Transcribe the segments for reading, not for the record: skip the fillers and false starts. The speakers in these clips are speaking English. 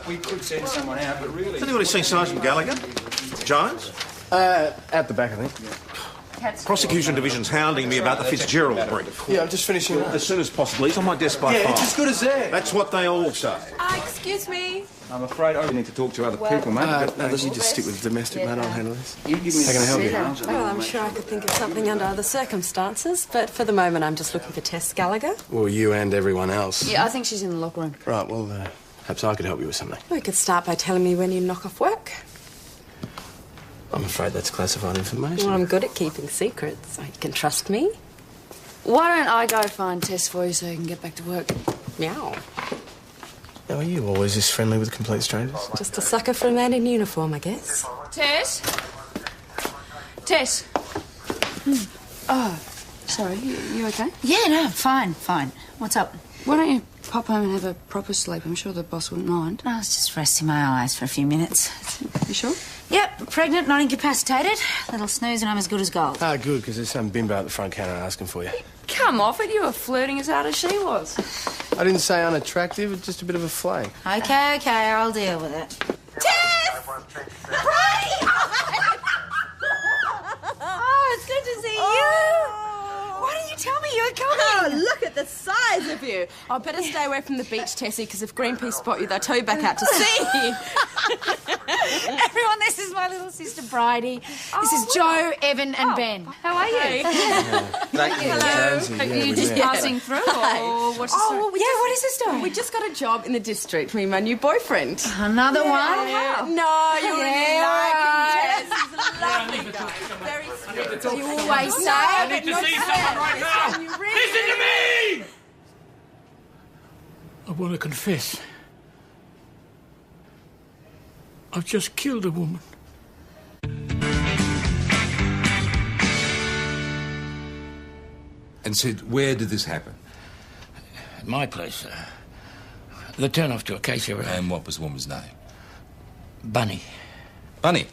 We could send someone out, but really... Has anybody seen Sergeant Gallagher? Jones? At the back, I think. Prosecution Division's hounding me about the Fitzgerald brief. Yeah, I'm just finishing up. As soon as possible. He's on my desk by 5. Yeah, it's as good as there. That's what they all say. Excuse me. I'm afraid I need to talk to other people, mate. No, you just stick with the domestic, mate. I'll handle this. You give me How can I help you? Well, I'm sure I could think of something under other circumstances, but for the moment I'm just looking for Tess Gallagher. Well, you and everyone else. Yeah, I think she's in the locker room. Right, well, perhaps I could help you with something. We could start by telling me when you knock off work. I'm afraid that's classified information. Well, I'm good at keeping secrets. You can trust me. Why don't I go find Tess for you so you can get back to work? Meow. Now, are you always this friendly with complete strangers? Just a sucker for a man in uniform, I guess. Tess? Tess? Oh, sorry. You okay? Yeah, no, fine. What's up? Why don't you pop home and have a proper sleep? I'm sure the boss wouldn't mind. I was just resting my eyes for a few minutes. You sure? Yep, pregnant, not incapacitated. Little snooze and I'm as good as gold. Ah, good, because there's some bimbo at the front counter asking for you. Come off it. You were flirting as hard as she was. I didn't say unattractive, it's just a bit of a flake. Okay, I'll deal with it. Tess! Bridie! Oh, it's good to see you. Why didn't you tell me you were coming? Oh, look at the size of you. I'd better stay away from the beach, Tessie, because if Greenpeace spot you, they'll tow you back out to sea. Everyone, this is my little sister Bridie. This is Joe, Evan and Ben. How are you? Hello. Are you just passing through or what's the story? Well, What is the story? We just got a job in the district with my new boyfriend. Another one? No, you really like him, Tess. Yeah. He's a lovely guy. Very sweet. You always say. I need to see someone right now! Listen to me! I want to confess. I've just killed a woman. And Sid, where did this happen? At my place. The turn-off to Acacia. And what was the woman's name? Bunny. Bunny?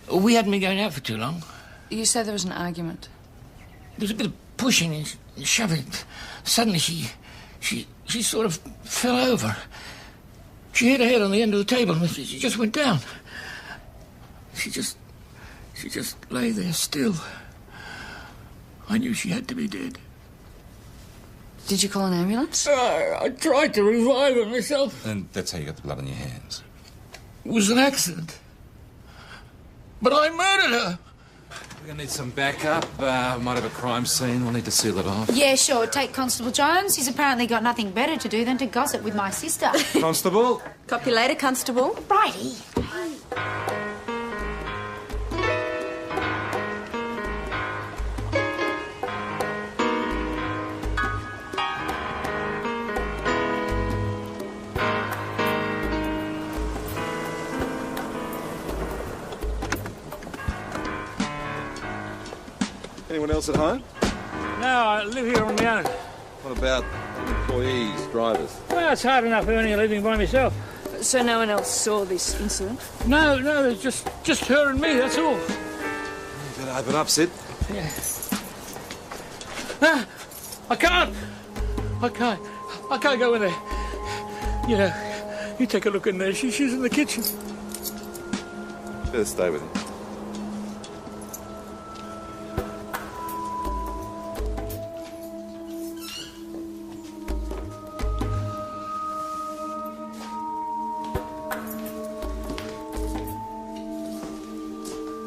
We hadn't been going out for too long. You said there was an argument. There was a bit of pushing and shoving. Suddenly she sort of fell over. She hit her head on the end of the table and she just went down. She just lay there still. I knew she had to be dead. Did you call an ambulance? I tried to revive her myself. And that's how you got the blood on your hands. It was an accident. But I murdered her. We're going to need some backup. Might have a crime scene. We'll need to seal it off. Yeah, sure. Take Constable Jones. He's apparently got nothing better to do than to gossip with my sister. Constable? Copy later, Constable. Bridie. Anyone else at home? No, I live here on my own. What about employees, drivers? Well, it's hard enough earning a living by myself. So no one else saw this incident? No, it's just her and me, that's all. You better open up, Sid. Yeah. No, I can't go in there. You know, you take a look in there. She's in the kitchen. Better stay with him.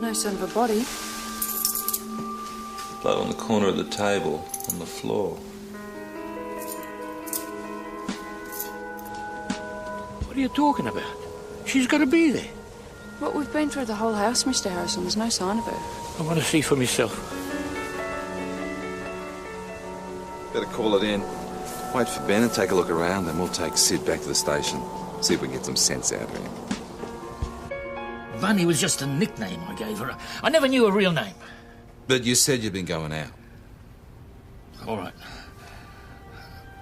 No sign of a body. Blood on the corner of the table, on the floor. What are you talking about? She's got to be there. Well, we've been through the whole house, Mr. Harrison. There's no sign of her. I want to see for myself. Better call it in. Wait for Ben and take a look around, then we'll take Sid back to the station. See if we can get some sense out of him. Bunny was just a nickname I gave her. I never knew her real name. But you said you'd been going out. All right.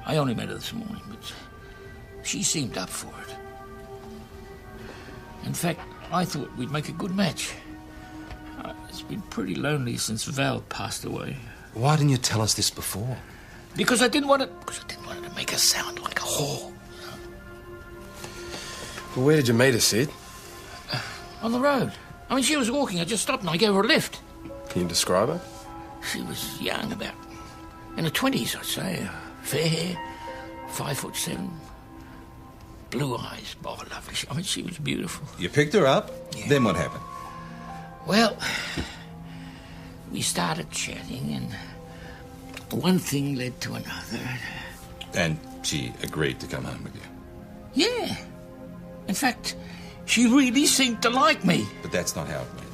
I only met her this morning, but she seemed up for it. In fact, I thought we'd make a good match. It's been pretty lonely since Val passed away. Why didn't you tell us this before? Because I didn't want to make her sound like a whore. Well, where did you meet her, Sid? On the road. I mean, she was walking. I just stopped and I gave her a lift. Can you describe her? She was young, about in her 20s, I'd say. Fair hair, 5'7", blue eyes, oh, lovely. I mean, she was beautiful. You picked her up? Yeah. Then what happened? Well, we started chatting and one thing led to another. And she agreed to come home with you? Yeah. In fact, she really seemed to like me. But that's not how it went.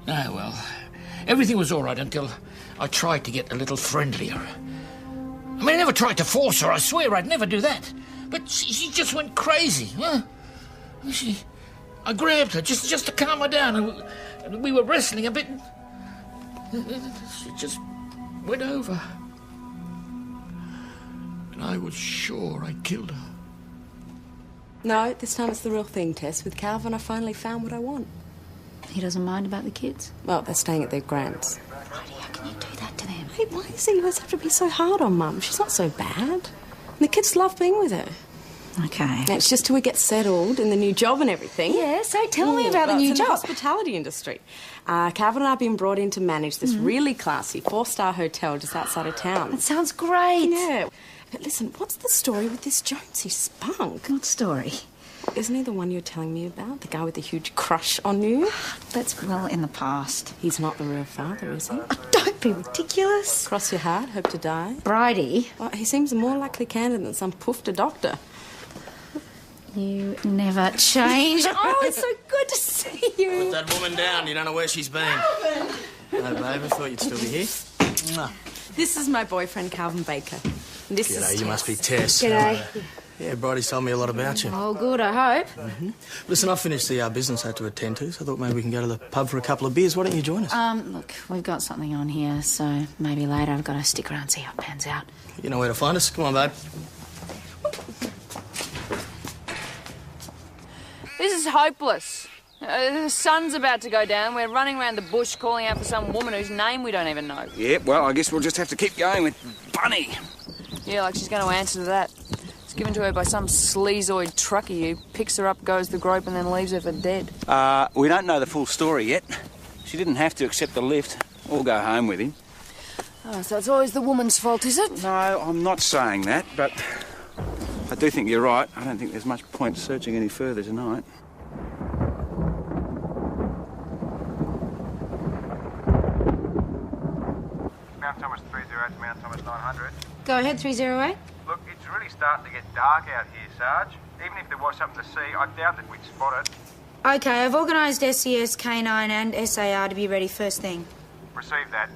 No, well, everything was all right until I tried to get a little friendlier. I mean, I never tried to force her. I swear I'd never do that. But she just went crazy, huh? I grabbed her just to calm her down, and we were wrestling a bit. She just went over. And I was sure I'd killed her. No, this time it's the real thing, Tess. With Calvin, I finally found what I want. He doesn't mind about the kids? Well, they're staying at their grand's. How can you do that to them? Hey, why is it you always have to be so hard on Mum? She's not so bad. And the kids love being with her. Okay. Now, it's just till we get settled in the new job and everything. Yeah, so tell me about the new in job. the hospitality industry. Calvin and I have been brought in to manage this really classy 4-star hotel just outside of town. That sounds great. Yeah. But listen, what's the story with this Jonesy spunk? What story? Isn't he the one you were telling me about? The guy with the huge crush on you? That's well in the past. He's not the real father, is he? Oh, don't be ridiculous. Cross your heart, hope to die. Bridie. Well, he seems a more likely candidate than some poofed doctor. You never change. Oh, it's so good to see you. Put that woman down. You don't know where she's been. Hello, babe. I thought you'd still be here. Mwah. This is my boyfriend, Calvin Baker. And this G'day, is you must be Tess. G'day. Yeah, Bridie's told me a lot about you. Oh, good, I hope. Listen, I've finished the business I had to attend to, so I thought maybe we can go to the pub for a couple of beers. Why don't you join us? Look, we've got something on here, so maybe later I've got to stick around and see how it pans out. You know where to find us. Come on, babe. This is hopeless. The sun's about to go down. We're running around the bush calling out for some woman whose name we don't even know. Yep, well, I guess we'll just have to keep going with Bunny. Yeah, like she's going to answer to that. It's given to her by some sleazoid truckie who picks her up, goes the grope, and then leaves her for dead. We don't know the full story yet. She didn't have to accept the lift or go home with him. Oh, so it's always the woman's fault, is it? No, I'm not saying that, but I do think you're right. I don't think there's much point searching any further tonight. Mount Thomas 30 to Mount Thomas 900. Go ahead, 308. Look, it's really starting to get dark out here, Sarge. Even if there was something to see, I doubt that we'd spot it. Okay, I've organised SCS, K9 and SAR to be ready first thing. Receive that.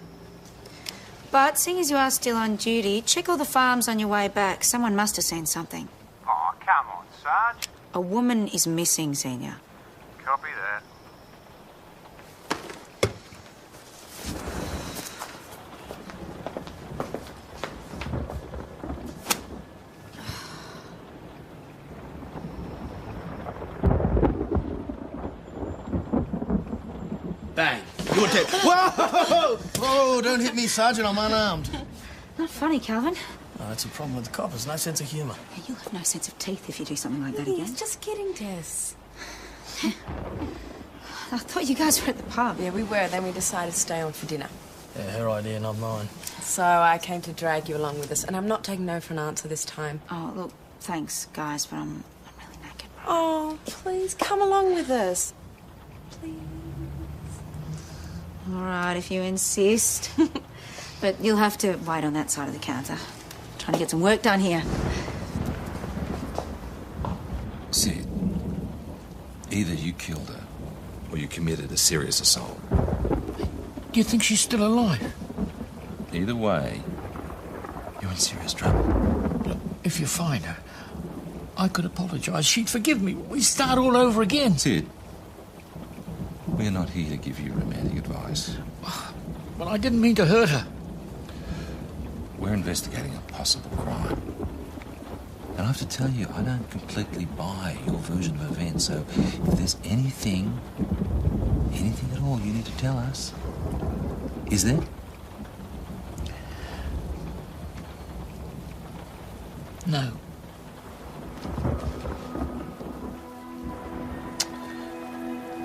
But seeing as you are still on duty, check all the farms on your way back. Someone must have seen something. Oh, come on, Sarge. A woman is missing, Senior. Copy that. Bang. You're dead. Whoa! Whoa, don't hit me, Sergeant. I'm unarmed. Not funny, Calvin. Oh, that's a problem with the coppers. No sense of humour. Yeah, you'll have no sense of teeth if you do something like that again. He's just kidding, Tess. I thought you guys were at the pub. Yeah, we were. Then we decided to stay on for dinner. Yeah, her idea, not mine. So I came to drag you along with us, and I'm not taking no for an answer this time. Oh, look, thanks, guys, but I'm really knackered. Oh, please, come along with us. Please. All right, if you insist. But you'll have to wait on that side of the counter. Trying to get some work done here. Sid, either you killed her or you committed a serious assault. Do you think she's still alive? Either way, you're in serious trouble. Look, if you find her, I could apologise. She'd forgive me. We start all over again. Sid, we're not here to give you romantic advice. Well, I didn't mean to hurt her. We're investigating a possible crime. And I have to tell you, I don't completely buy your version of events, so if there's anything at all you need to tell us, is there? No.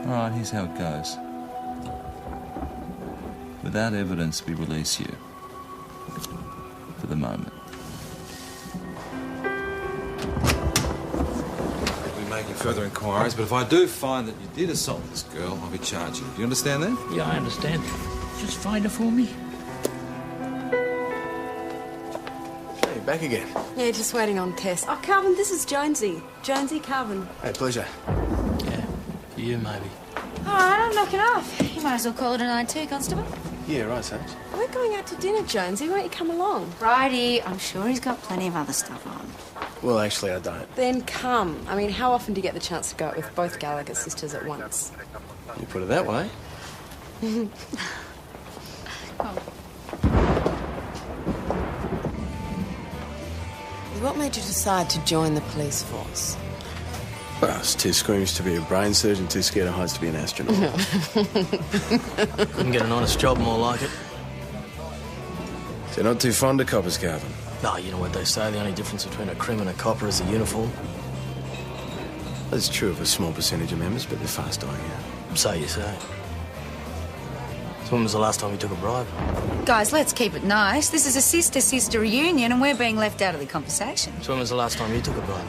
All right, here's how it goes. Without evidence, we release you. For the moment. We'll be making further inquiries, but if I do find that you did assault this girl, I'll be charging you. Do you understand that? Yeah, I understand. Just find her for me. Hey, back again. Yeah, just waiting on Tess. Oh, Calvin, this is Jonesy. Jonesy Calvin. Hey, pleasure. Yeah, you maybe. All right, I'm knocking off. You might as well call it a night too, Constable. Yeah, right, Sage. We're going out to dinner, Jonesy. Won't you come along? Righty, I'm sure he's got plenty of other stuff on. Well, actually, I don't. Then come. I mean, how often do you get the chance to go out with both Gallagher sisters at once? You put it that way. What made you decide to join the police force? Well, I was too squeamish to be a brain surgeon, too scared of heights to be an astronaut. Couldn't get an honest job more like it. So you're not too fond of coppers, Calvin? No, you know what they say, the only difference between a crim and a copper is the uniform. That's true of a small percentage of members, but they're fast dying out. So you say. So when was the last time you took a bribe? Guys, let's keep it nice. This is a sister-sister reunion and we're being left out of the conversation. So when was the last time you took a bribe?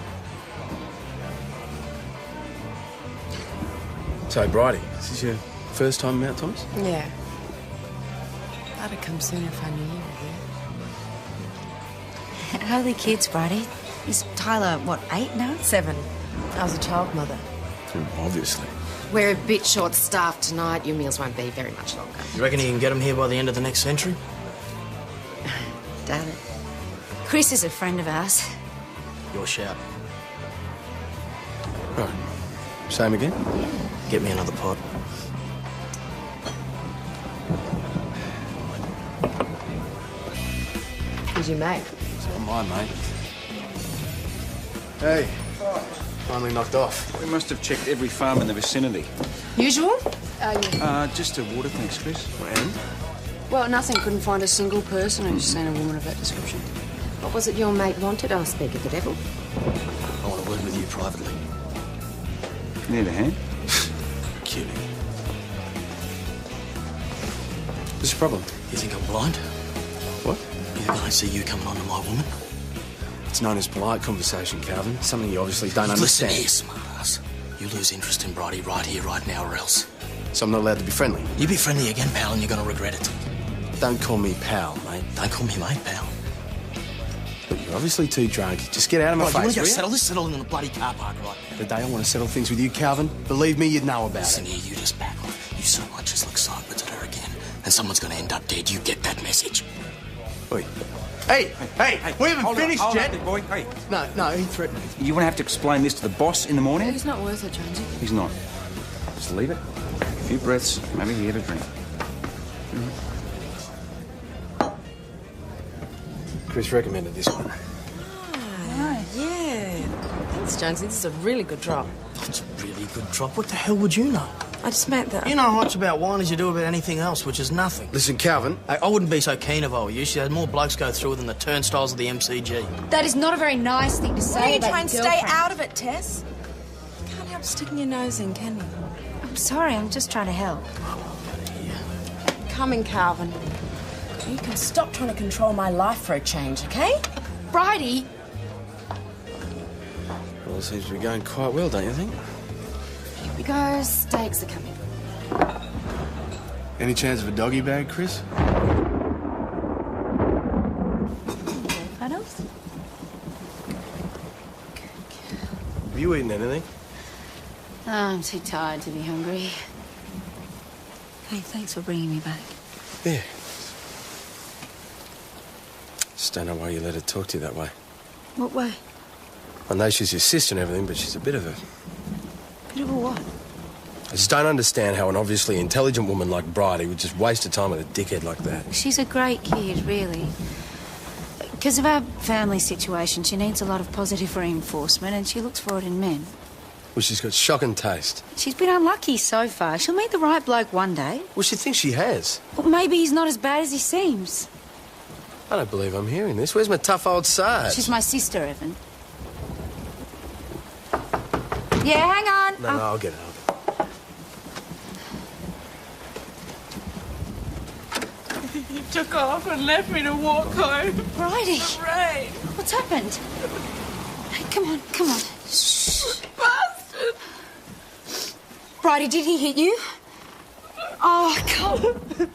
So, Bridie, this is your first time out, Thomas? Yeah. I'd have come sooner if I knew you were here. How are the kids, Bridie? Is Tyler, what, 8 now? 7. I was a child mother. Obviously. We're a bit short-staffed tonight. Your meals won't be very much longer. You reckon you can get them here by the end of the next century? Doubt it. Chris is a friend of ours. Your shout. Right. Same again? Get me another pot. Who's your mate? It's not mine, mate. Hey. Finally knocked off. We must have checked every farm in the vicinity. Usual? Just a water, thanks, Chris. And? Well, nothing. Couldn't find a single person who's seen a woman of that description. What was it your mate wanted? I'll speak of the devil. I want to work with you privately. Need a hand? Kidding. What's the problem? You think I'm blind? What? You think I see you coming on to my woman? It's known as polite conversation, Calvin. Something you obviously don't understand. Listen here, smartass. You lose interest in Bridie right here, right now, or else. So I'm not allowed to be friendly? You be friendly again, pal, and you're going to regret it. Don't call me pal, mate. Don't call me mate, pal. Look, you're obviously too drunk. Just get out of my Right, face, you want to will go ya? settle this? Settle in the bloody car park right now. The day I want to settle things with you, Calvin, believe me, you'd know about Listen it. here, you just back off. You so much as look sideways at her again, and someone's going to end up dead. You get that message? Oi. Hey, we haven't finished yet. Big boy. Hey, No, he threatened me. you want to have to explain this to the boss in the morning? He's not worth it, Jonesy. He's not. Just leave it. A few breaths, maybe he had a drink. Chris recommended this one. Yeah. Thanks, Jonesy. This is a really good drop. That's a really good drop. What the hell would you know? I just meant that. You know how much about wine as you do about anything else, which is nothing. Listen, Calvin. I wouldn't be so keen if I were you. She had more blokes go through than the turnstiles of the MCG. That is not a very nice thing to say Why don't you about try and your stay girlfriend. out of it, Tess? Can't help sticking your nose in, can you? I'm sorry, I'm just trying to help. Coming, Calvin. You can stop trying to control my life for a change, okay? Bridie! Well, it seems to be going quite well, don't you think? Here we go, steaks are coming. Any chance of a doggy bag, Chris? Photos? Have you eaten anything? Oh, I'm too tired to be hungry. Hey, thanks for bringing me back. Yeah. Just don't know why you let her talk to you that way. What way? I know she's your sister and everything, but she's a bit of a... Bit of a what? I just don't understand how an obviously intelligent woman like Bridie would just waste her time with a dickhead like that. She's a great kid, really. Because of our family situation, she needs a lot of positive reinforcement and she looks for it in men. Well, she's got shocking taste. She's been unlucky so far. She'll meet the right bloke one day. Well, she thinks she has. Well, maybe he's not as bad as he seems. I don't believe I'm hearing this. Where's my tough old Sarge? She's my sister, Evan. Yeah, hang on. No, I'll get it. took off and left me to walk home. Bridie! Rain. What's happened? Hey, come on, come on. Shh. Bastard. Bridie, did he hit you? Oh, God.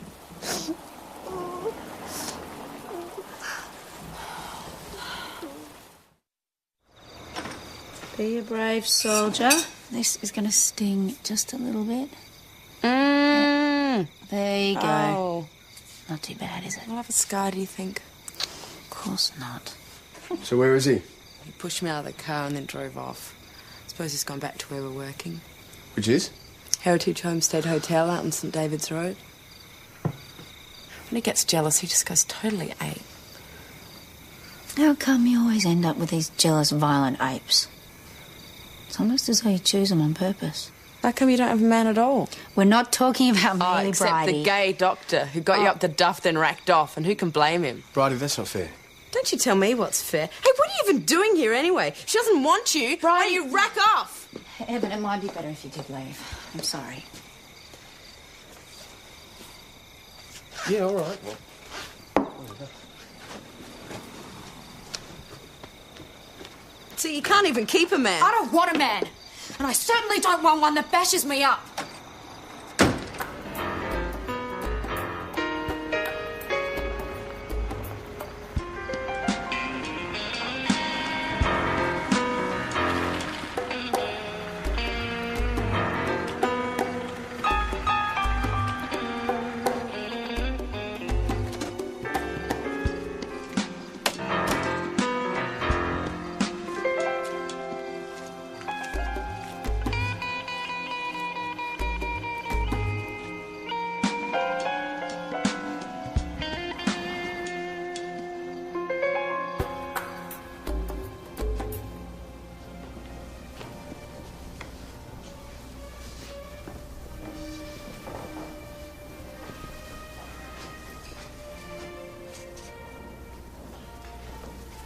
Be a brave soldier. This is going to sting just a little bit. There you go. Oh. Not too bad, is it? I'll have a scar, do you think? Of course not. So where is he? He pushed me out of the car and then drove off. I suppose he's gone back to where we're working. Which is? Heritage Homestead Hotel out on St David's Road. When he gets jealous, he just goes totally ape. How come you always end up with these jealous, violent apes? It's almost as though you choose them on purpose. How come you don't have a man at all? We're not talking about me, except Bridie. the gay doctor who got you up the duff then racked off, and who can blame him? Bridie, that's not fair. Don't you tell me what's fair. Hey, what are you even doing here anyway? She doesn't want you. Why don't you rack off? Evan, it might be better if you did leave. I'm sorry. Yeah, all right. So you can't even keep a man. I don't want a man. And I certainly don't want one that bashes me up.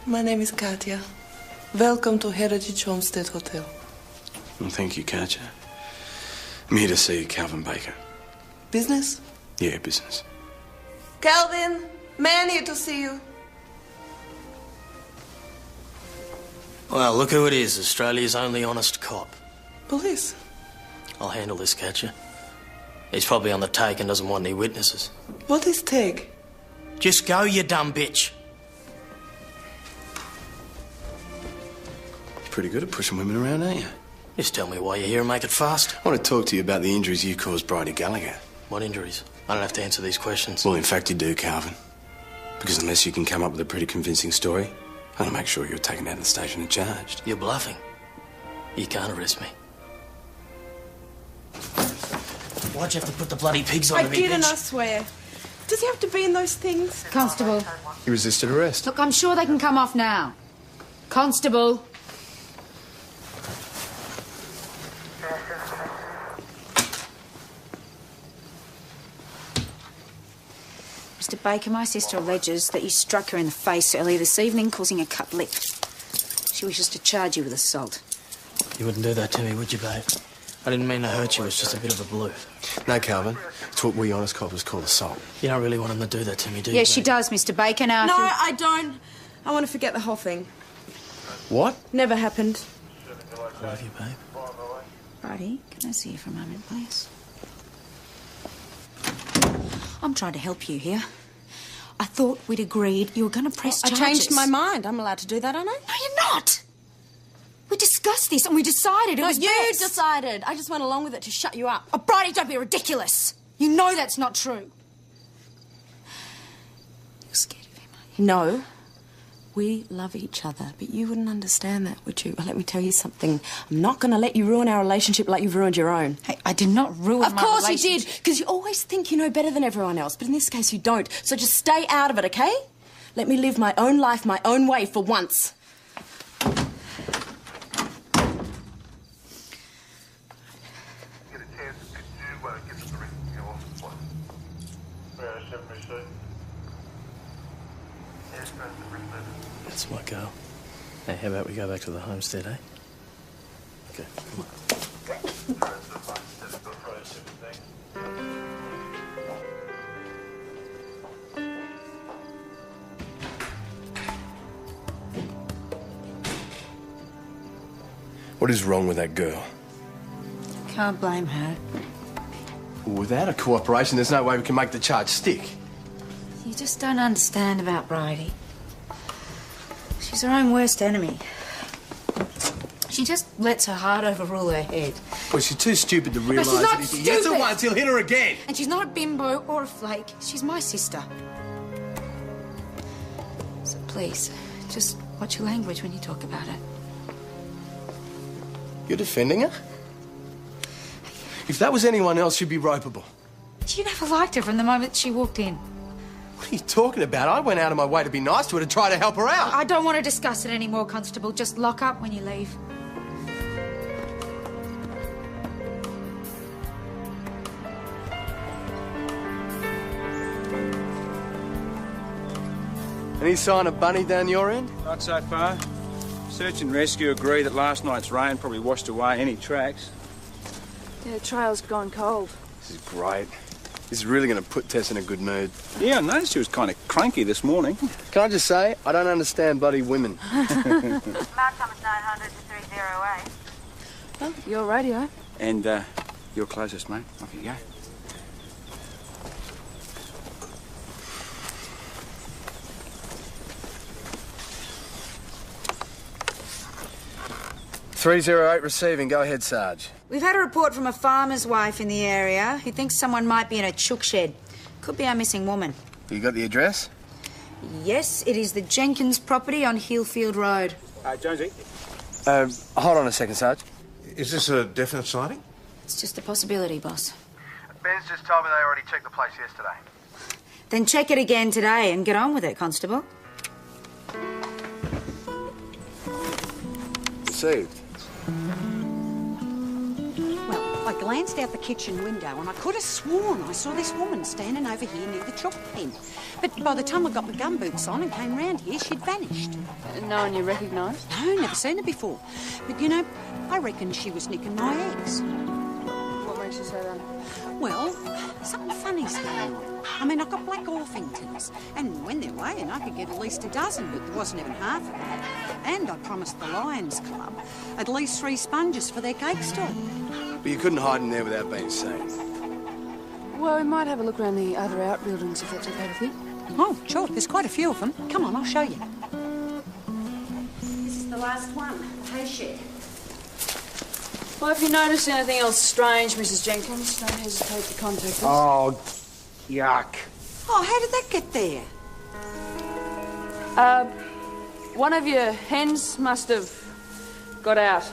My name is Katya. Welcome to Heritage Homestead Hotel. Well, thank you, Katya. I'm here to see Calvin Baker. Business? Yeah, business. Calvin, man here to see you. Well, look who it is, Australia's only honest cop. Police? I'll handle this, Katya. He's probably on the take and doesn't want any witnesses. What is take? Just go, you dumb bitch. Pretty good at pushing women around, aren't you? Just tell me why you're here and make it fast. I want to talk to you about the injuries you caused Bridie Gallagher. What injuries? I don't have to answer these questions. Well, in fact, you do, Calvin. Because unless you can come up with a pretty convincing story, I'll make sure you're taken out of the station and charged. You're bluffing. You can't arrest me. Why'd you have to put the bloody pigs on I me, bitch? didn't, I swear. Does he have to be in those things? Constable. You resisted arrest. Look, I'm sure they can come off now. Constable. Mr. Baker, my sister alleges that you struck her in the face earlier this evening, causing a cut lip. She wishes to charge you with assault. You wouldn't do that to me, would you, babe? I didn't mean to hurt you, it's just a bit of a blue. No, Calvin. It's what we honest coppers call assault. You don't really want him to do that to me, do you? Yes, she does, Mr. Baker. Now, No, I don't. I want to forget the whole thing. What? Never happened. I love you, babe. Bridie, can I see you for a moment, please? I'm trying to help you here. I thought we'd agreed you were going to press I charges. changed my mind. I'm allowed to do that, aren't I? No, you're not. We discussed this and we decided it was you best. decided. I just went along with it to shut you up. Oh, Bridie, don't be ridiculous. You know that's not true. You're scared of him, aren't you? No. We love each other, but you wouldn't understand that, would you? Well, let me tell you something. I'm not going to let you ruin our relationship like you've ruined your own. Hey, I did not ruin my Of course you relationship. did, because you always think you know better than everyone else, but in this case you don't. So just stay out of it, okay? Let me live my own life my own way for once. That's my girl. Hey, how about we go back to the homestead, eh? Okay, come on. What is wrong with that girl? Can't blame her. Without a cooperation, there's no way we can make the charge stick. You just don't understand about Bridie. She's her own worst enemy. She just lets her heart overrule her head. Well, she's too stupid to realise she's not that if he gets her stupid. once, he'll hit her again. And she's not a bimbo or a flake. She's my sister. So please, just watch your language when you talk about it. You're defending her? If that was anyone else, she'd be ropeable. You never liked her from the moment she walked in. What are you talking about? I went out of my way to be nice to her, to try to help her out. I don't want to discuss it anymore, Constable. Just lock up when you leave. Any sign of Bunny down your end? Not so far. Search and rescue agree that last night's rain probably washed away any tracks. Yeah, the trail's gone cold. This is great. This is really going to put Tess in a good mood. Yeah, I noticed she was kind of cranky this morning. Can I just say, I don't understand bloody women. Mount Thomas 900 to 308. Well, your radio. And you're closest, mate. Off you go. .308 receiving. Go ahead, Sarge. We've had a report from a farmer's wife in the area who thinks someone might be in a chook shed. Could be our missing woman. You got the address? Yes, it is the Jenkins property on Hillfield Road. Jonesy. Hold on a second, Sarge. Is this a definite sighting? It's just a possibility, boss. Ben's just told me they already checked the place yesterday. Then check it again today and get on with it, Constable. Received. Well, I glanced out the kitchen window and I could have sworn I saw this woman standing over here near the chalk pen. But by the time I got my gumboots on and came round here, she'd vanished. No one you recognised? No, never seen her before. But, you know, I reckon she was nicking my eggs. What makes you say that? Well, something funny's going on. I mean, I've got black Orpingtons, and when they're weighing, I could get at least a dozen, but there wasn't even half of that. And I promised the Lions Club at least 3 sponges for their cake stall. But you couldn't hide in there without being seen. Well, we might have a look around the other outbuildings if that's okay with you. Oh, sure, there's quite a few of them. Come on, I'll show you. This is the last one, the hay shed. Well, if you notice anything else strange, Mrs. Jenkins, don't hesitate to contact us. Oh, yuck. Oh, how did that get there? One of your hens must have got out.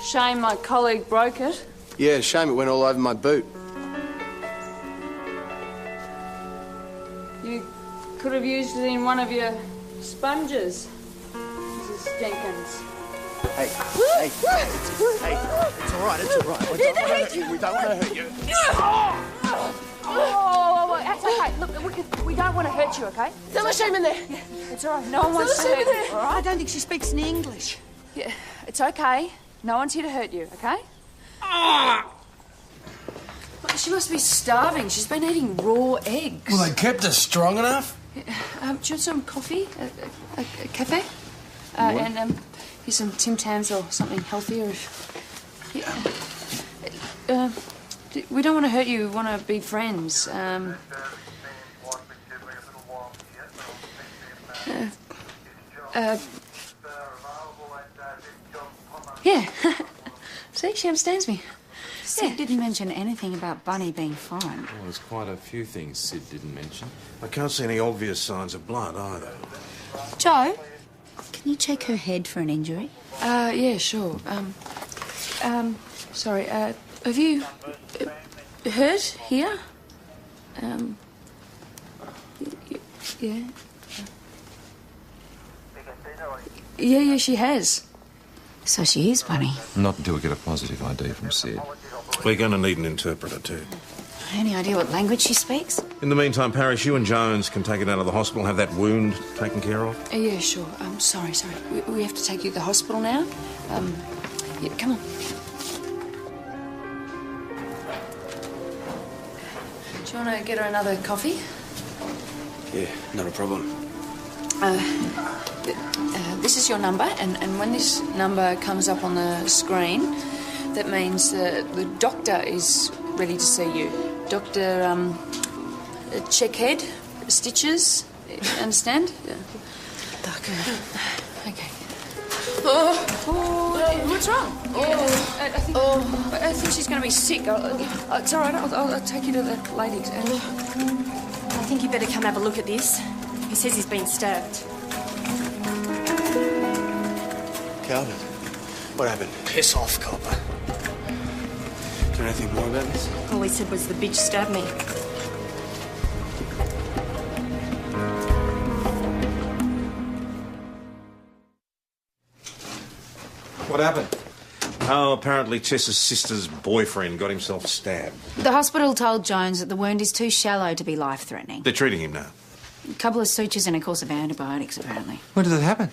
Shame my colleague broke it. Yeah, shame it went all over my boot. You could have used it in one of your sponges, Mrs. Jenkins. Hey, hey, it's all right, it's all right. We don't want to hurt you, we don't want to hurt you. Oh, that's okay. Look, we don't want to hurt you, okay? Still a shame in there. Yeah, it's all right. No one wants to hurt you, all right? I don't think she speaks any English. Yeah, it's okay. No one's here to hurt you, okay? Well, she must be starving. She's been eating raw eggs. Well, they kept her strong enough? Do you want some coffee? A cafe? And here's some Tim Tams or something healthier. Yeah. We don't want to hurt you. We want to be friends. Yeah. See, she understands me. Sid didn't mention anything about Bunny being foreign. Well, there's quite a few things Sid didn't mention. I can't see any obvious signs of blood either. Joe, can you check her head for an injury? Yeah, sure. Sorry, have you hurt here? Yeah. Yeah, she has. So she is Bunny. Not until we get a positive ID from Sid. We're going to need an interpreter too. Any idea what language she speaks? In the meantime, Parrish, you and Jones can take it out of the hospital, have that wound taken care of. Yeah, sure. Sorry. We have to take you to the hospital now. Yeah, come on. Do you want to get her another coffee? Yeah, not a problem. This is your number, and when this number comes up on the screen, that means the doctor is ready to see you. Dr. Checkhead, stitches, understand? Yeah. Okay. What's wrong? I think she's going to be sick. It's all right. I'll take you to the ladies. I think you better come have a look at this. He says he's been stabbed. Calvin, what happened? Piss off, copper. Do you know anything more about this? All he said was the bitch stabbed me. What happened? Oh, apparently Tessa's sister's boyfriend got himself stabbed. The hospital told Jones that the wound is too shallow to be life-threatening. They're treating him now. A couple of sutures and a course of antibiotics, apparently. When did that happen?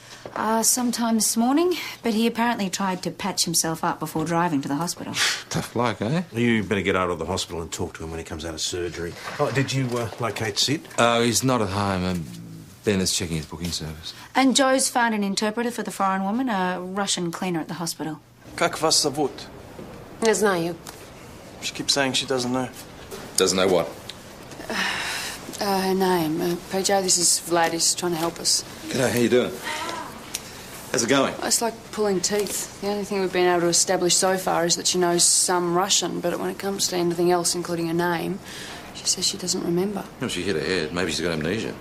Sometime this morning, but he apparently tried to patch himself up before driving to the hospital. Tough luck, eh? You better get out of the hospital and talk to him when he comes out of surgery. Oh, did you locate Sid? Oh, he's not at home. Ben is checking his booking service. And Joe's found an interpreter for the foreign woman, a Russian cleaner at the hospital. Как вас зовут? Не знаю. She keeps saying she doesn't know. Doesn't know what? Her name. PJ, this is Vlad. He's trying to help us. G'day, how you doing? How's it going? It's like pulling teeth. The only thing we've been able to establish so far is that she knows some Russian, but when it comes to anything else, including her name, she says she doesn't remember. Well, she hit her head. Maybe she's got amnesia.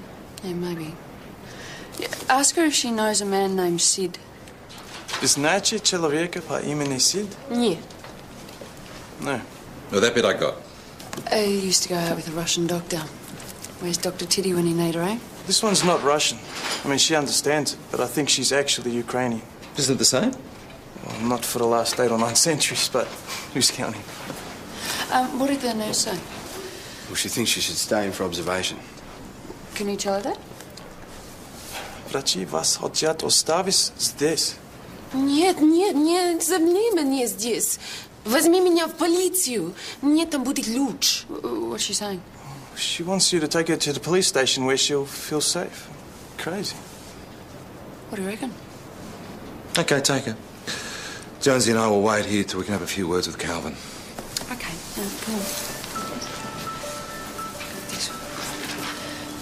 Yeah, maybe. Yeah, ask her if she knows a man named Sid. Знаете человека по имени Сид? Нет. No. Well, that bit I got. He used to go out with a Russian doctor. Where's Dr. Titty when you need her, eh? This one's not Russian. I mean, she understands it, but I think she's actually Ukrainian. Isn't it the same? Well, not for the last 8 or 9 centuries, but who's counting? What did the nurse say? Well, she thinks she should stay in for observation. Can you tell her that? Врачи вас хотят оставить здесь. Нет, нет, не замни меня здесь. Возьми меня в полицию. Мне там будет лучше. What's she saying? She wants you to take her to the police station where she'll feel safe. Crazy. What do you reckon? Okay, take her. Jonesy and I will wait here till we can have a few words with Calvin. Okay, come on.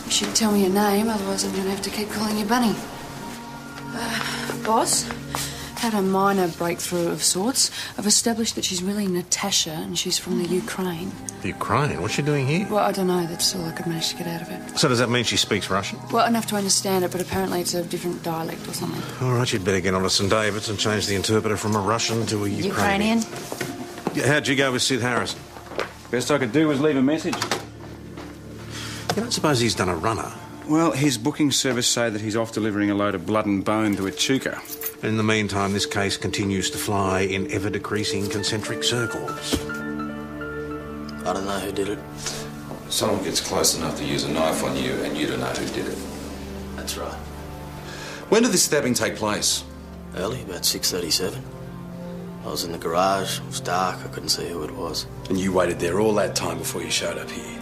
You should tell me your name, otherwise I'm going to have to keep calling you Bunny. Boss, had a minor breakthrough of sorts. I've established that she's really Natasha and she's from the Ukraine. Ukraine? What's she doing here? Well, I don't know. That's all I could manage to get out of her. So does that mean she speaks Russian? Well, enough to understand it, but apparently it's a different dialect or something. All right, you'd better get on to St David's and change the interpreter from a Russian to a Ukrainian. How'd you go with Sid Harrison? Best I could do was leave a message. You don't suppose he's done a runner? Well, his booking service say that he's off delivering a load of blood and bone to Echuca. In the meantime, this case continues to fly in ever-decreasing concentric circles. I don't know who did it. Someone gets close enough to use a knife on you and you don't know who did it. That's right. When did this stabbing take place? Early, about 6:37. I was in the garage. It was dark. I couldn't see who it was. And you waited there all that time before you showed up here?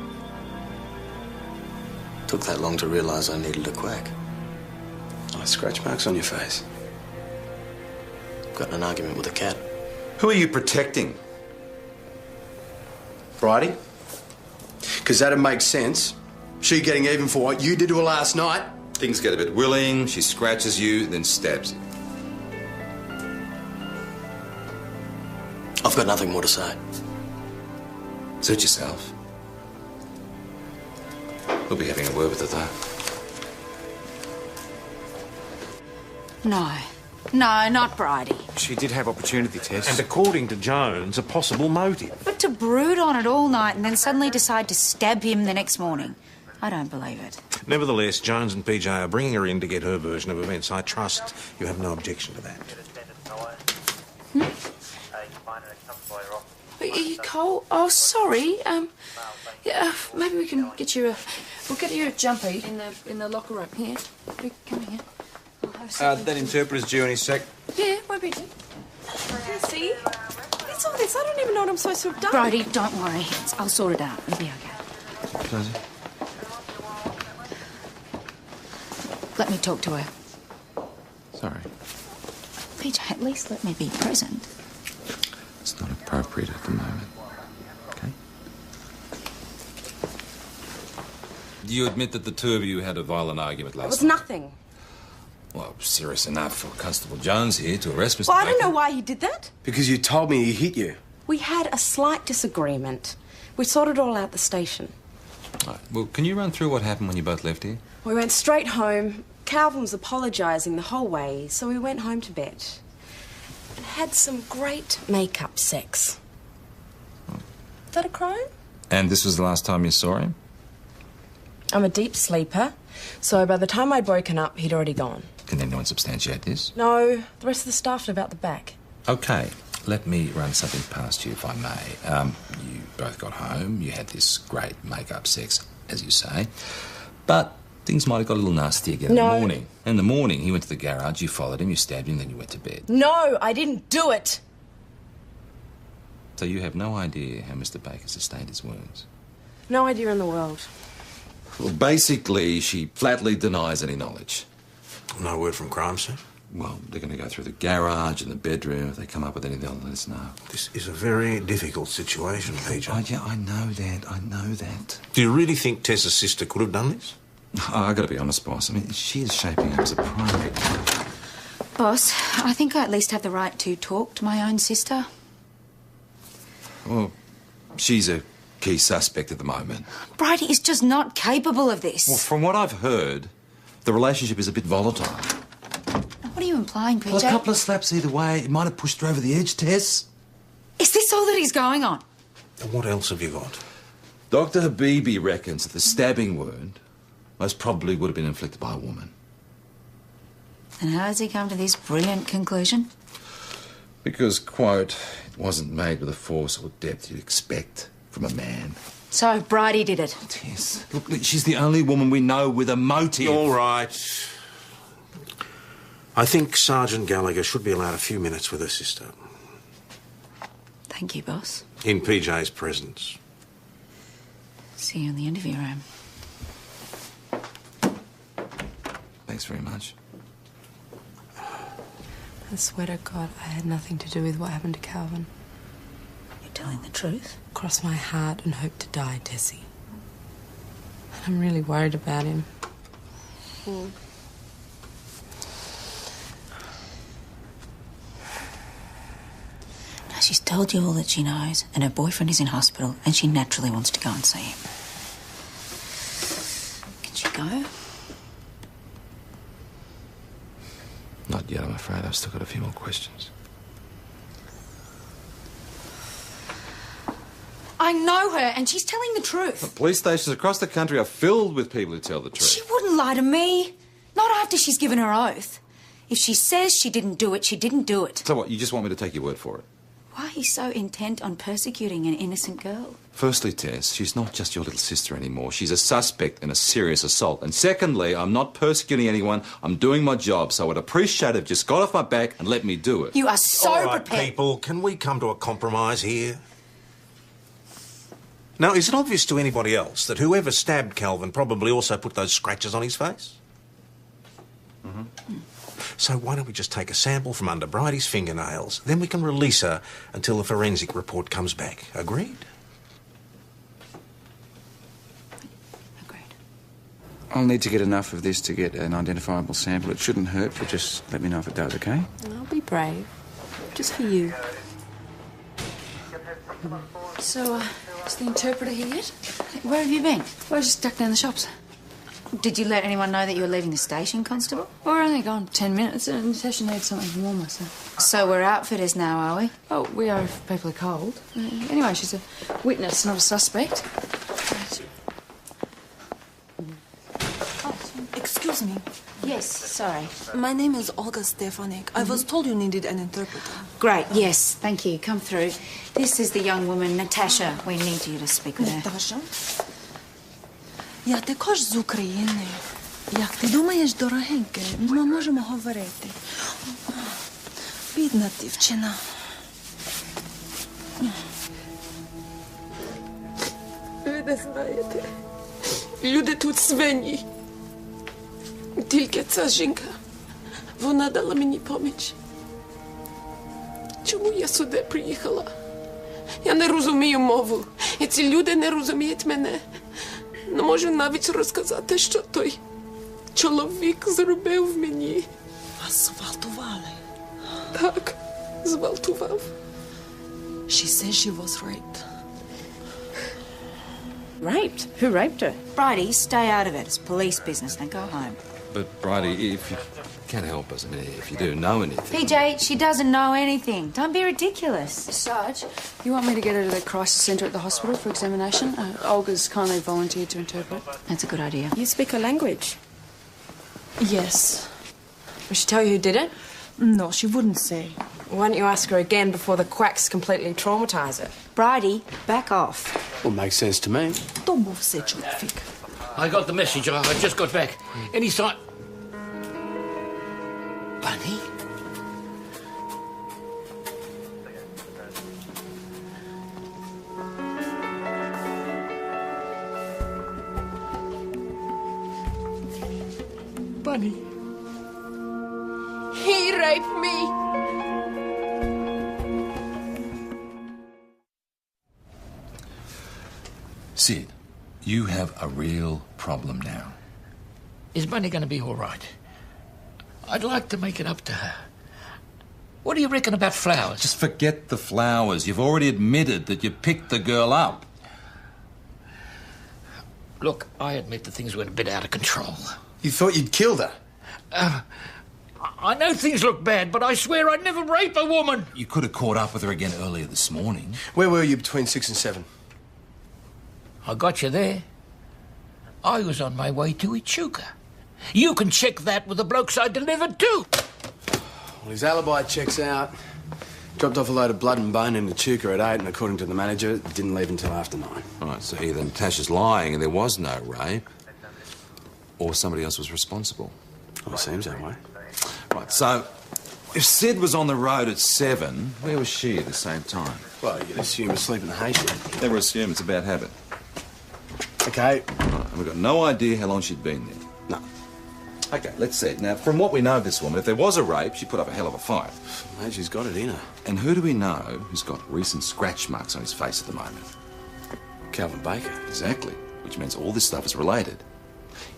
Took that long to realise I needed a quack. Oh, scratch marks on your face. Got in an argument with a cat. Who are you protecting? Bridie? Because that'd make sense. She getting even for what you did to her last night. Things get a bit willing, she scratches you, then stabs you. I've got nothing more to say. Suit yourself. We'll be having a word with her, though. No. No, not Bridie. She did have opportunity, Tess. And according to Jones, a possible motive. But to brood on it all night and then suddenly decide to stab him the next morning. I don't believe it. Nevertheless, Jones and PJ are bringing her in to get her version of events. I trust you have no objection to that. Are you cold? Oh, sorry. Yeah, maybe we can get you a... We'll get you a jumper in the locker room. Here. Come here. I'll have something. That interpreter's due any sec. Yeah, won't be too. See? What's all this? I don't even know what I'm supposed to have done. Bridie, don't worry. I'll sort it out. It'll be okay. Let me talk to her. PJ, at least let me be present. It's not appropriate at the moment. Okay? Do you admit that the two of you had a violent argument It last was night? nothing. Well, serious enough for Constable Jones here to arrest Mr. Well, I don't Baker. know why he did that. Because you told me he hit you. We had a slight disagreement. We sorted it all out at the station. Right. Well, can you run through what happened when you both left here? We went straight home. Calvin was apologising the whole way, so we went home to bed. And had some great make-up sex. Is that a crime? And this was the last time you saw him? I'm a deep sleeper, so by the time I'd woken up, he'd already gone. Can anyone substantiate this? No, the rest of the staff knew about the back. Okay, let me run something past you, if I may. You both got home, you had this great make-up sex, as you say, but things might have got a little nasty again in the morning. In the morning, he went to the garage, you followed him, you stabbed him, then you went to bed. No, I didn't do it. So you have no idea how Mr. Baker sustained his wounds? No idea in the world. Well, basically, she flatly denies any knowledge. No word from crime scene? Well, they're going to go through the garage and the bedroom. If they come up with anything, they'll let us know. This is a very difficult situation, PJ. Oh, yeah, I know that. I know that. Do you really think Tessa's sister could have done this? Oh, I've got to be honest, boss. I mean, she is shaping up as a prime victim. Boss, I think I at least have the right to talk to my own sister. Well, she's a key suspect at the moment. Bridie is just not capable of this. Well, from what I've heard, the relationship is a bit volatile. What are you implying, PJ? Well, a couple of slaps either way, it might have pushed her over the edge, Tess. Is this all that is going on? And what else have you got? Dr. Habibi reckons that the stabbing wound most probably would have been inflicted by a woman. And how has he come to this brilliant conclusion? Because, quote, it wasn't made with the force or depth you'd expect from a man. So Bridie did it? Yes. Look, she's the only woman we know with a motive. All right. I think Sergeant Gallagher should be allowed a few minutes with her sister. Thank you, boss. In PJ's presence. See you in the interview room. Thanks very much. I swear to God, I had nothing to do with what happened to Calvin. You're telling the truth? Cross my heart and hope to die, Tessie. I'm really worried about him. Now, she's told you all that she knows, and her boyfriend is in hospital, and she naturally wants to go and see him. Can she go? Not yet, I'm afraid. I've still got a few more questions. I know her, and she's telling the truth. Police stations across the country are filled with people who tell the truth. She wouldn't lie to me. Not after she's given her oath. If she says she didn't do it, she didn't do it. So what, you just want me to take your word for it? Why are you so intent on persecuting an innocent girl? Firstly, Tess, she's not just your little sister anymore. She's a suspect in a serious assault. And secondly, I'm not persecuting anyone. I'm doing my job, so I'd appreciate it if you just got off my back and let me do it. You are so All right, prepared. people, can we come to a compromise here? Now, is it obvious to anybody else that whoever stabbed Calvin probably also put those scratches on his face? So why don't we just take a sample from under Bridie's fingernails, then we can release her until the forensic report comes back. Agreed? I'll need to get enough of this to get an identifiable sample. It shouldn't hurt, but just let me know if it does, okay? I'll be brave. Just for you. So, is the interpreter here yet? Where have you been? Well, I just ducked down the shops. Did you let anyone know that you were leaving the station, Constable? Well, we're only gone 10 minutes, and Natasha needs something warmer, so... So we're outfitters now, are we? Oh, we are if people are cold. Anyway, she's a witness, not a suspect. Excuse me. Yes, sorry. My name is Olga Stefanik. I was told you needed an interpreter. Great, yes, thank you. Come through. This is the young woman, Natasha. We need you to speak with her. Наташа? Я також з України. Як ти думаєш, дорогеньке, ми можемо говорити. Бідна дівчина. Ви не знаєте, люди тут свині. Тільки ця жінка, вона дала мені поміч. Чому я сюди приїхала? Я не розумію мову. І ці люди не розуміють мене. Не можу навіть розказати, що той чоловік зробив мені. Вас зґвалтували? Так, зґвалтував. She says she was raped. Raped? Who raped her? Bridie, stay out of it. It's police business. Now go home. But, Bridie, if you can help us, I mean, if you do know anything... PJ, she doesn't know anything. Don't be ridiculous. Sarge, you want me to get her to the crisis centre at the hospital for examination? Olga's kindly volunteered to interpret. That's a good idea. You speak her language? Yes. Will she tell you who did it? No, she wouldn't say. Why don't you ask her again before the quacks completely traumatise her? Bridie, back off. Well, makes sense to me. То був все чоловік. I got the message. I just got back. Any sign... Bunny? Bunny? He raped me. Sid, you have a real problem now. Is Bunny going to be all right? I'd like to make it up to her. What do you reckon about flowers? Just forget the flowers. You've already admitted that you picked the girl up. Look, I admit that things went a bit out of control. You thought you'd killed her? I know things look bad, but I swear I'd never rape a woman. You could have caught up with her again earlier this morning. Where were you between 6 and 7? I got you there. I was on my way to Echuca. You can check that with the blokes I delivered to. Well, his alibi checks out. Dropped off a load of blood and bone in Echuca at 8, and according to the manager, didn't leave until after 9. Right, so either Natasha's lying and there was no rape, or somebody else was responsible. Well, it seems that way. Right, so if Sid was on the road at 7, where was she at the same time? Well, you'd assume asleep in the haystack. Never assume, it's a bad habit. Okay. Right, and we've got no idea how long she'd been there. No. Okay, let's see. Now, from what we know of this woman, if there was a rape, she put up a hell of a fight. Mate, she's got it in her. And who do we know who's got recent scratch marks on his face at the moment? Calvin Baker. Exactly, which means all this stuff is related.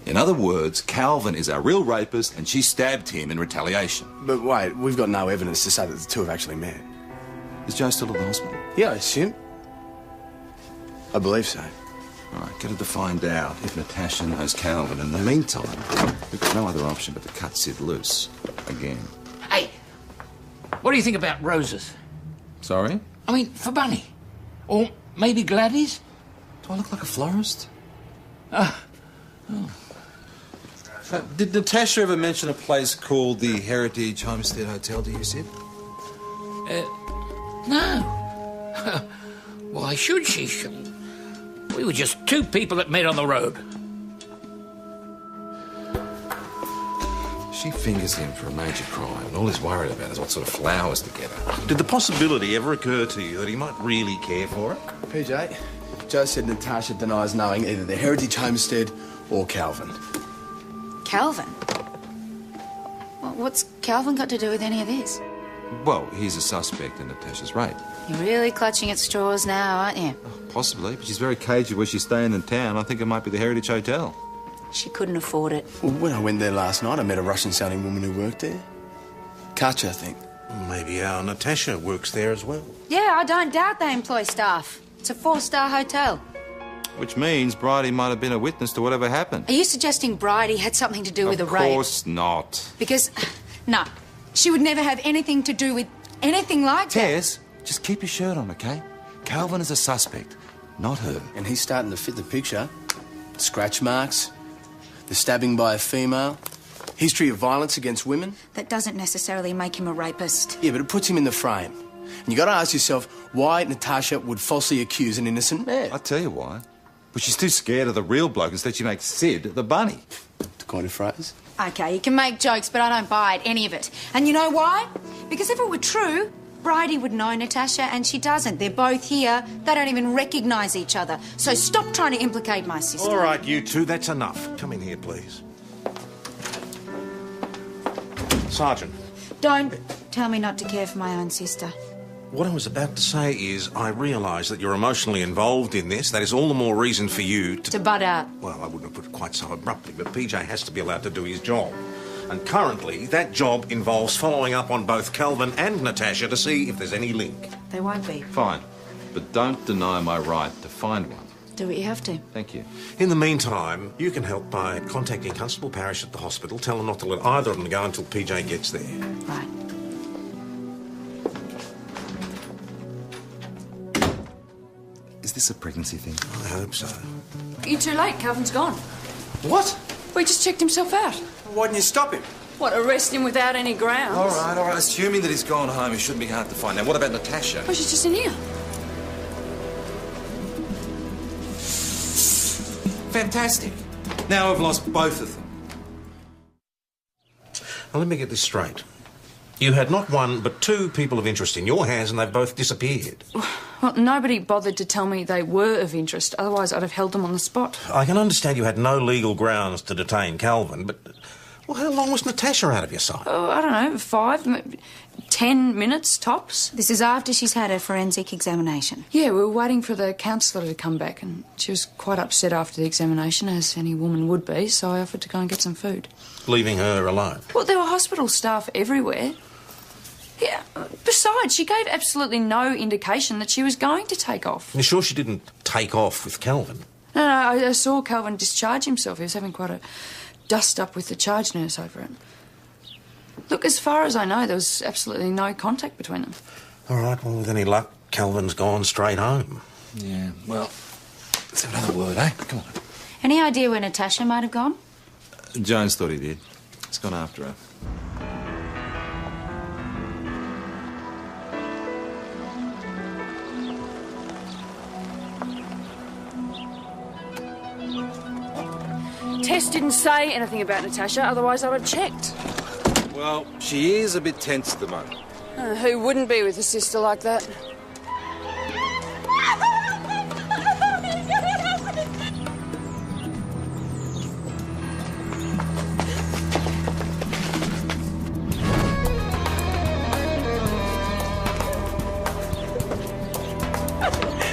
In other words, Calvin is our real rapist and she stabbed him in retaliation. But wait, we've got no evidence to say that the two have actually met. Is Joe still at the hospital? Yeah, I assume. I believe so. All right, get her to find out if Natasha knows Calvin. In the meantime, we've got no other option but to cut Sid loose. Again. Hey, what do you think about roses? Sorry? I mean, for Bunny. Or maybe Gladys? Do I look like a florist? Did Natasha ever mention a place called the Heritage Homestead Hotel to you, Sid? No. Why should she? We were just two people that met on the road. She fingers him for a major crime, and all he's worried about is what sort of flowers to get her. Did the possibility ever occur to you that he might really care for her? PJ, Joe said Natasha denies knowing either the Heritage Homestead or Calvin. Calvin? Well, what's Calvin got to do with any of this? Well, he's a suspect in Natasha's rape. You're really clutching at straws now, aren't you? Possibly, but she's very cagey where she's staying in town. I think it might be the Heritage Hotel. She couldn't afford it. Well, when I went there last night, I met a Russian-sounding woman who worked there. Katya, I think. Maybe our Natasha works there as well. Yeah, I don't doubt they employ staff. It's a 4-star hotel. Which means Bridie might have been a witness to whatever happened. Are you suggesting Bridie had something to do with the rape? Of course not. Because, no, she would never have anything to do with anything like that. Tess, just keep your shirt on, okay? Calvin is a suspect, not her. And he's starting to fit the picture. Scratch marks, the stabbing by a female, history of violence against women. That doesn't necessarily make him a rapist. Yeah, but it puts him in the frame. And you got to ask yourself why Natasha would falsely accuse an innocent man. I'll tell you why. But she's too scared of the real bloke, instead she makes Sid the bunny. To coin a phrase. Okay, you can make jokes, but I don't buy it, any of it. And you know why? Because if it were true, Bridie would know Natasha, and she doesn't. They're both here. They don't even recognise each other. So stop trying to implicate my sister. All right, you two, that's enough. Come in here, please. Sergeant. Don't tell me not to care for my own sister. What I was about to say is I realise that you're emotionally involved in this. That is all the more reason for you To butt out. Well, I wouldn't have put it quite so abruptly, but PJ has to be allowed to do his job. And currently, that job involves following up on both Calvin and Natasha to see if there's any link. There won't be. Fine. But don't deny my right to find one. Do what you have to. Thank you. In the meantime, you can help by contacting Constable Parrish at the hospital. Tell them not to let either of them go until PJ gets there. Right. Is this a pregnancy thing? I hope so. You're too late. Calvin's gone. What? Well, he just checked himself out. Why didn't you stop him? What, arrest him without any grounds? All right. Assuming that he's gone home, it shouldn't be hard to find. Now, what about Natasha? Well, she's just in here. Fantastic. Now I've lost both of them. Now, let me get this straight. You had not one, but two people of interest in your hands, and they've both disappeared. Well, nobody bothered to tell me they were of interest. Otherwise, I'd have held them on the spot. I can understand you had no legal grounds to detain Calvin, but... Well, how long was Natasha out of your sight? Oh, I don't know, 5, 10 minutes tops. This is after she's had her forensic examination. Yeah, we were waiting for the counsellor to come back, and she was quite upset after the examination, as any woman would be, so I offered to go and get some food. Leaving her alone? Well, there were hospital staff everywhere. Yeah, besides, she gave absolutely no indication that she was going to take off. You're sure she didn't take off with Calvin? No, I saw Calvin discharge himself. He was having quite a dust-up with the charge nurse over it. Look, as far as I know, there was absolutely no contact between them. All right, well, with any luck, Calvin's gone straight home. Yeah, well, let's have another word, eh? Come on. Any idea where Natasha might have gone? Jones thought he did. He's gone after her. Tess didn't say anything about Natasha, otherwise I'd have checked. Well, she is a bit tense at the moment. Who wouldn't be with a sister like that?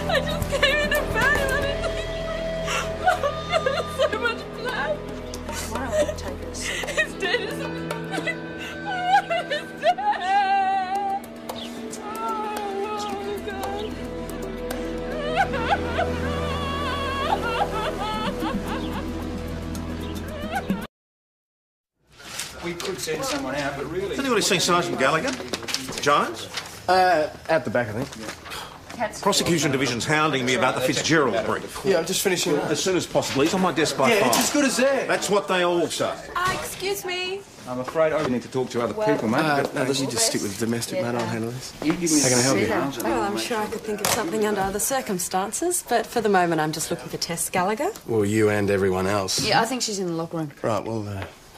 I just came in a van and I didn't think so much blood. Why don't we take her to see? It's dead, isn't it? It's dead. Oh, God. We could send someone out, but really... Has anybody seen Sergeant Gallagher? Jones? Out the back, I think. Prosecution Division's hounding me about the Fitzgerald brief. Yeah, I'm just finishing up. As soon as possible. He's on my desk by 5. Yeah, it's as good as there. That's what they all say. Excuse me. I'm afraid I need to talk to other people, mate. No, you just stick with domestic, mate. I'll handle this. You give me How can I help you? Well, I'm sure I could think of something under other circumstances, but for the moment I'm just looking for Tess Gallagher. Well, you and everyone else. Yeah, I think she's in the locker room. Right, well,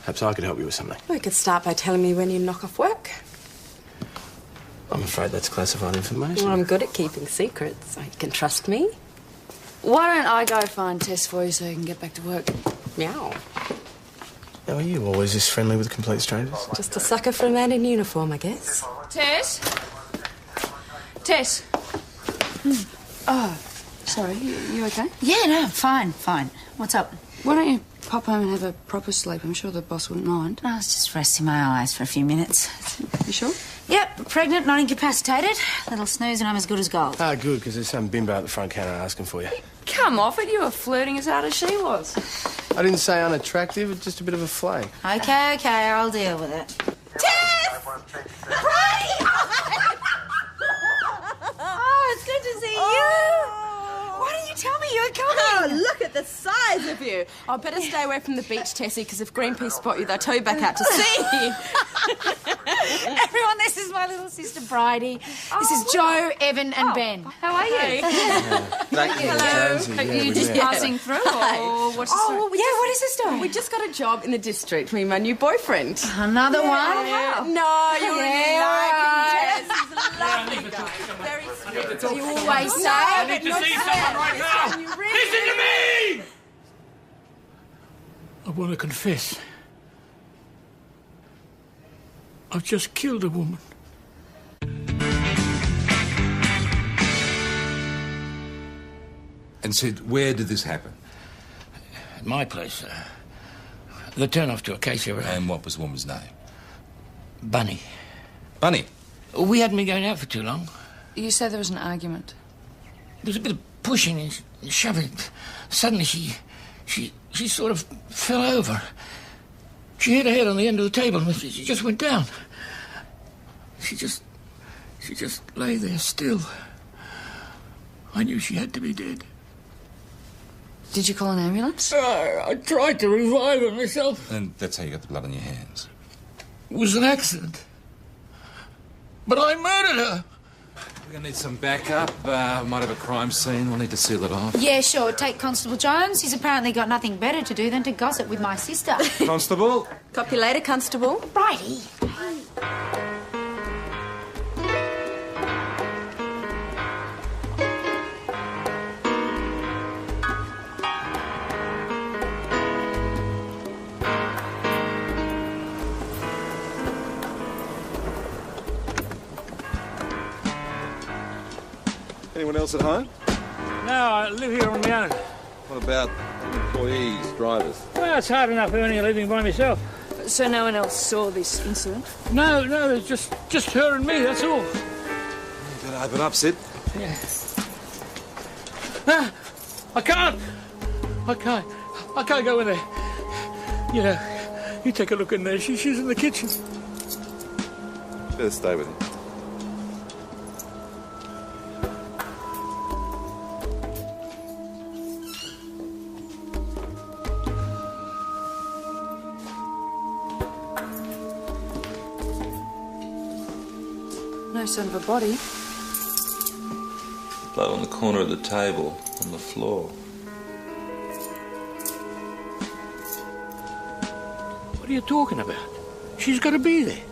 perhaps I could help you with something. We could start by telling me when you knock off work. I'm afraid that's classified information. Well, I'm good at keeping secrets, so you can trust me. Why don't I go find Tess for you so you can get back to work? Meow. How are you always this friendly with complete strangers? Just a sucker for a man in uniform, I guess. Tess? Tess? Oh, sorry, you okay? Yeah, no, fine. What's up? Why don't you pop home and have a proper sleep? I'm sure the boss wouldn't mind. I was just resting my eyes for a few minutes. You sure? Yep, pregnant, not incapacitated. Little snooze and I'm as good as gold. Ah, good, because there's some bimbo at the front counter asking for you. Come off it, you were flirting as hard as she was. I didn't say unattractive, it's just a bit of a flake. Okay, I'll deal with it. Tess! Oh, it's good to see you. Why didn't you tell me you were coming? Oh, look at the size of you. I'd better stay away from the beach, Tessie, because if Greenpeace spot you, they'll tow you back out to sea. Everyone, this is my little sister Bridie. This is Joe, Evan and Ben. How are you? Thank you. Hello. Jonesy, Are you just passing through or what's the story? What is the story? We just got a job in the district with my new boyfriend. Another one? No, you're really right. liking Tess. He's a lovely guy. Very sweet. You always say. I need to see someone right now. Listen to me! I want to confess. I've just killed a woman. And Sid, where did this happen? At my place. The turn-off to Acacia Road. And what was the woman's name? Bunny. Bunny? We hadn't been going out for too long. You said there was an argument. There was a bit of pushing and shoving. Suddenly she sort of fell over. She hit her head on the end of the table and she just went down. She just lay there still. I knew she had to be dead. Did you call an ambulance? I tried to revive her myself. And that's how you got the blood on your hands. It was an accident. But I murdered her. We're going to need some backup. Might have a crime scene. We'll need to seal it off. Yeah, sure. Take Constable Jones. He's apparently got nothing better to do than to gossip with my sister. Constable? Copy later, Constable. Righty. Anyone else at home? No, I live here on my own. What about employees, drivers? Well, it's hard enough earning a living by myself. So no one else saw this incident? No, it's just her and me, that's all. You better open up, Sid. Yeah. No, I can't go in there. You know, you take a look in there. She's in the kitchen. Better stay with him. No sign of a body. Blood on the corner of the table, on the floor. What are you talking about? She's got to be there.